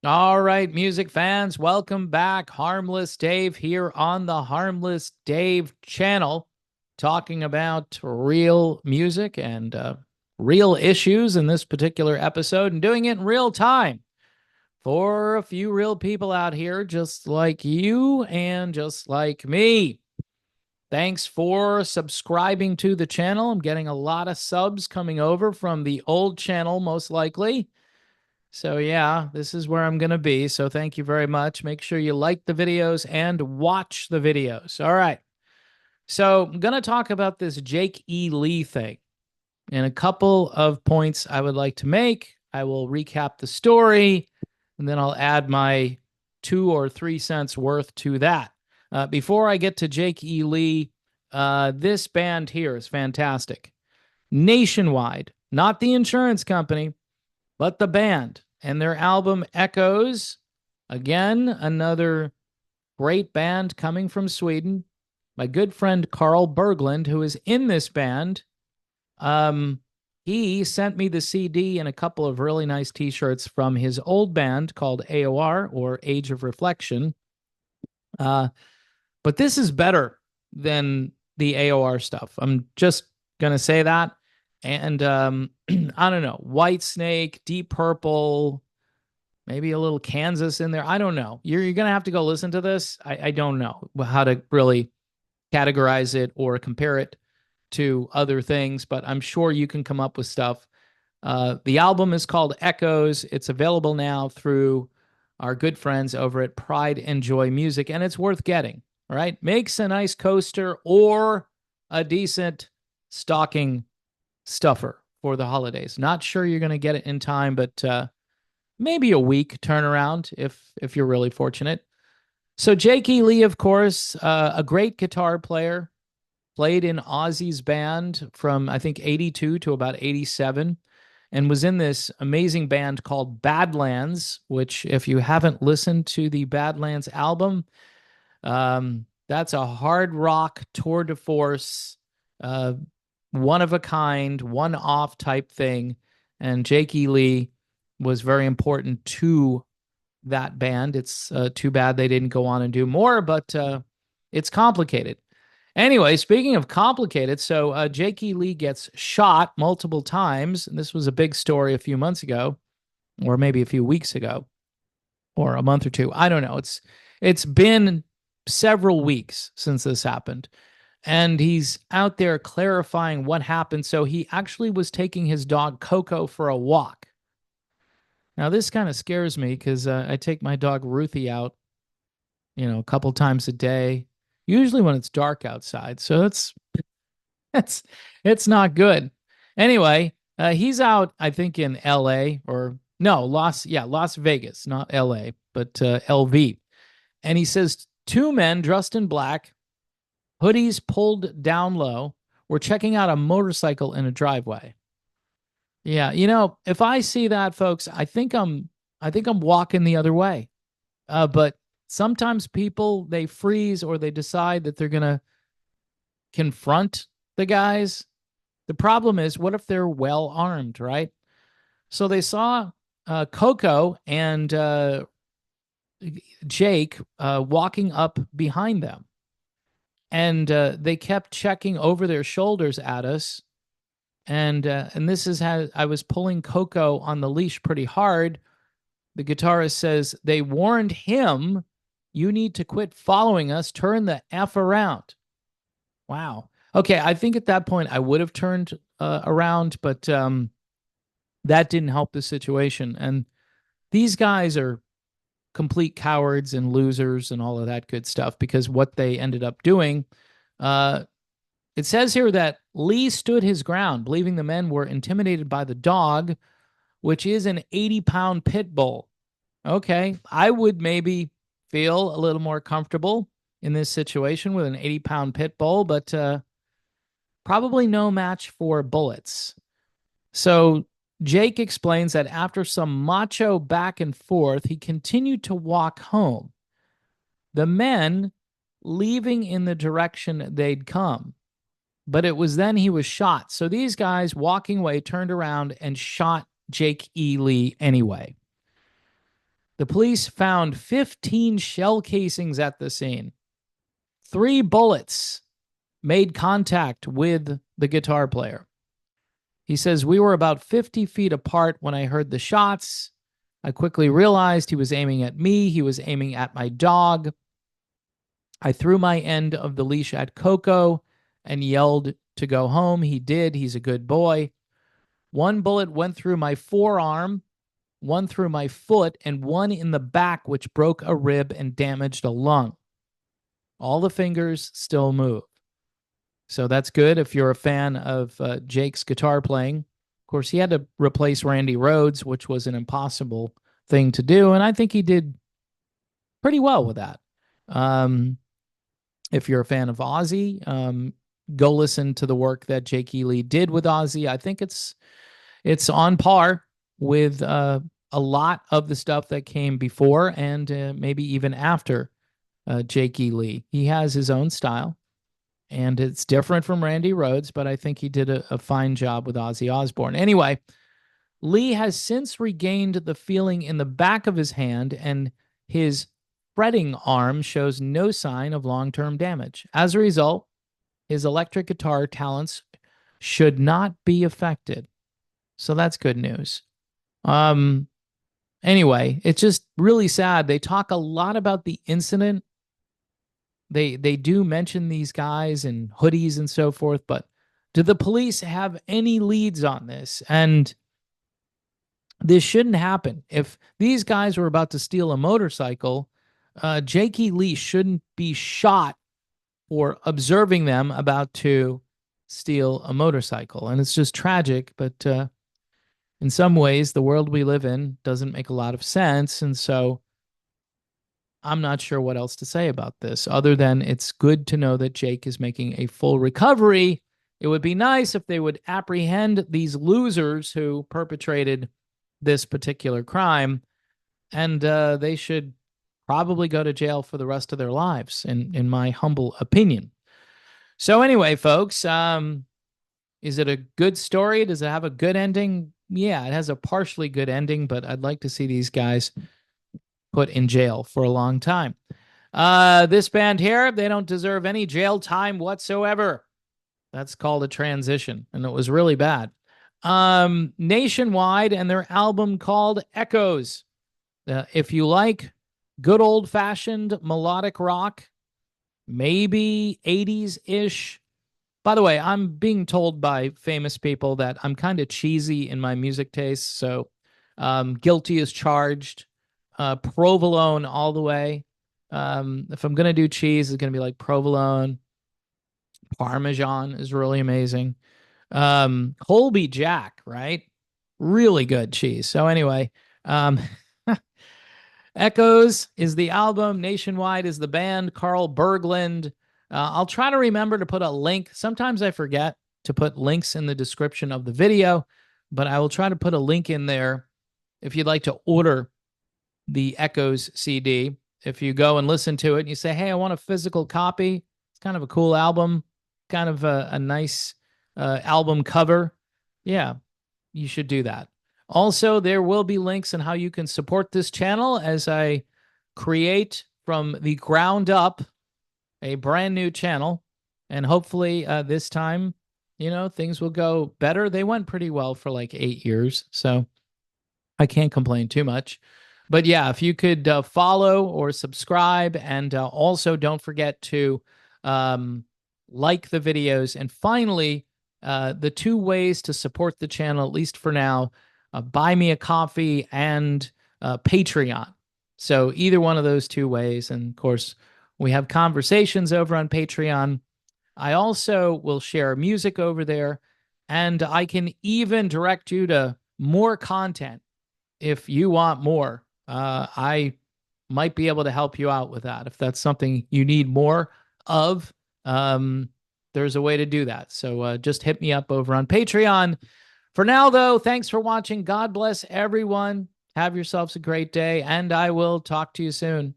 All right, music fans, welcome back. Harmless Dave here on the Harmless Dave channel, talking about real music and real issues in this particular episode and doing it in real time for a few real people out here, just like you and just like me. Thanks for subscribing to the channel. I'm getting a lot of subs coming over from the old channel, most likely. So, yeah, this is where I'm going to be. So, thank you very much. Make sure you like the videos and watch the videos. All right. So, I'm going to talk about this Jake E. Lee thing and a couple of points I would like to make. I will recap the story and then I'll add my 2 or 3 cents worth to that. Before I get to Jake E. Lee, this band here is fantastic. Nationwide, not the insurance company, but the band and their album Echoes. Again, another great band coming from Sweden. My good friend Carl Berglund, who is in this band, um, he sent me the CD and a couple of really nice t-shirts from his old band called AOR, or Age of Reflection. Uh, but this is better than the AOR stuff. I'm just gonna say that. And I don't know, White Snake, Deep Purple, maybe a little Kansas in there. I don't know. You're gonna have to go listen to this. I don't know how to really categorize it or compare it to other things, but I'm sure you can come up with stuff. The album is called Echoes. It's available now through our good friends over at Pride and Joy Music, and it's worth getting. All right, makes a nice coaster or a decent stocking stuffer for the holidays. Not sure you're going to get it in time, but maybe a week turnaround if you're really fortunate. So Jake E. Lee, of course, a great guitar player, played in Ozzy's band from I think 82 to about 87 and was in this amazing band called Badlands, which if you haven't listened to the Badlands album, that's a hard rock tour de force, uh, one of a kind, one off type thing. And Jake E. Lee was very important to that band. It's too bad they didn't go on and do more, but it's complicated. Anyway, speaking of complicated, so Jake E. Lee gets shot multiple times. And this was a big story a few months ago, or maybe a few weeks ago, or a month or two. I don't know. It's been several weeks since this happened. And he's out there clarifying what happened. So he actually was taking his dog Coco for a walk. Now, this kind of scares me because I take my dog Ruthie out, a couple times a day, usually when it's dark outside. So it's it's not good. Anyway, he's out, I think, in L.A. or no, Las Vegas, not L.A., but L.V. And he says two men dressed in black, hoodies pulled down low, were checking out a motorcycle in a driveway. Yeah, if I see that, folks, I think I'm walking the other way. But sometimes people they freeze or they decide that they're gonna confront the guys. The problem is, what if they're well armed, right? So they saw Coco and Jake walking up behind them, and they kept checking over their shoulders at us. And this is how I was pulling Coco on the leash pretty hard. The guitarist says they warned him, "You need to quit following us. Turn the f around." Wow. Okay, I think at that point I would have turned around, but that didn't help the situation. And these guys are complete cowards and losers and all of that good stuff because what they ended up doing, uh, it says here that Lee stood his ground, believing the men were intimidated by the dog, which is an 80-pound pit bull. Okay, I would maybe feel a little more comfortable in this situation with an 80-pound pit bull, but probably no match for bullets. So Jake explains that after some macho back and forth, he continued to walk home. The men leaving in the direction they'd come. But it was then he was shot. So these guys walking away turned around and shot Jake E. Lee anyway. The police found 15 shell casings at the scene. 3 bullets made contact with the guitar player. He says, "We were about 50 feet apart when I heard the shots. I quickly realized he was aiming at me. He was aiming at my dog. I threw my end of the leash at Coco and yelled to go home. He did. He's a good boy. 1 bullet went through my forearm, 1 through my foot, and 1 in the back, which broke a rib and damaged a lung. All the fingers still move." So that's good if you're a fan of Jake's guitar playing. Of course, he had to replace Randy Rhoads, which was an impossible thing to do, and I think he did pretty well with that. If you're a fan of Ozzy, go listen to the work that Jake E. Lee did with Ozzy. I think it's on par with a lot of the stuff that came before and maybe even after Jake E. Lee. He has his own style, and it's different from Randy Rhoads, but I think he did a fine job with Ozzy Osbourne. Anyway, Lee has since regained the feeling in the back of his hand, and his fretting arm shows no sign of long-term damage. As a result, his electric guitar talents should not be affected. So that's good news. Anyway, it's just really sad. They talk a lot about the incident. They do mention these guys in hoodies and so forth, but do the police have any leads on this? And this shouldn't happen. If these guys were about to steal a motorcycle, Jake E. Lee shouldn't be shot for observing them about to steal a motorcycle. And it's just tragic, but in some ways, the world we live in doesn't make a lot of sense. And so I'm not sure what else to say about this, other than it's good to know that Jake is making a full recovery. It would be nice if they would apprehend these losers who perpetrated this particular crime, and they should probably go to jail for the rest of their lives, in my humble opinion. So anyway, folks, is it a good story? Does it have a good ending? Yeah, it has a partially good ending, but I'd like to see these guys put in jail for a long time. This band here, they don't deserve any jail time whatsoever. That's called a transition, and it was really bad. Nationwide and their album called Echoes. If you like good old-fashioned melodic rock, maybe 80s-ish. By the way, I'm being told by famous people that I'm kind of cheesy in my music taste, so guilty as charged. Provolone all the way. If I'm going to do cheese, it's going to be like provolone. Parmesan is really amazing. Colby Jack, right? Really good cheese. So anyway, Echoes is the album. Nationwide is the band. Carl Berglund. I'll try to remember to put a link. Sometimes I forget to put links in the description of the video, but I will try to put a link in there if you'd like to order the Echoes CD. If you go and listen to it and you say, hey, I want a physical copy, it's kind of a cool album, kind of a nice album cover. Yeah, you should do that. Also, there will be links on how you can support this channel as I create from the ground up a brand new channel. And hopefully this time, things will go better. They went pretty well for like 8 years, so I can't complain too much. But yeah, if you could follow or subscribe, and also don't forget to like the videos. And finally, the 2 ways to support the channel, at least for now, buy me a coffee and Patreon. So either one of those 2 ways. And of course, we have conversations over on Patreon. I also will share music over there, and I can even direct you to more content if you want more. I might be able to help you out with that. If that's something you need more of, there's a way to do that. So just hit me up over on Patreon. For now, though, thanks for watching. God bless everyone. Have yourselves a great day, and I will talk to you soon.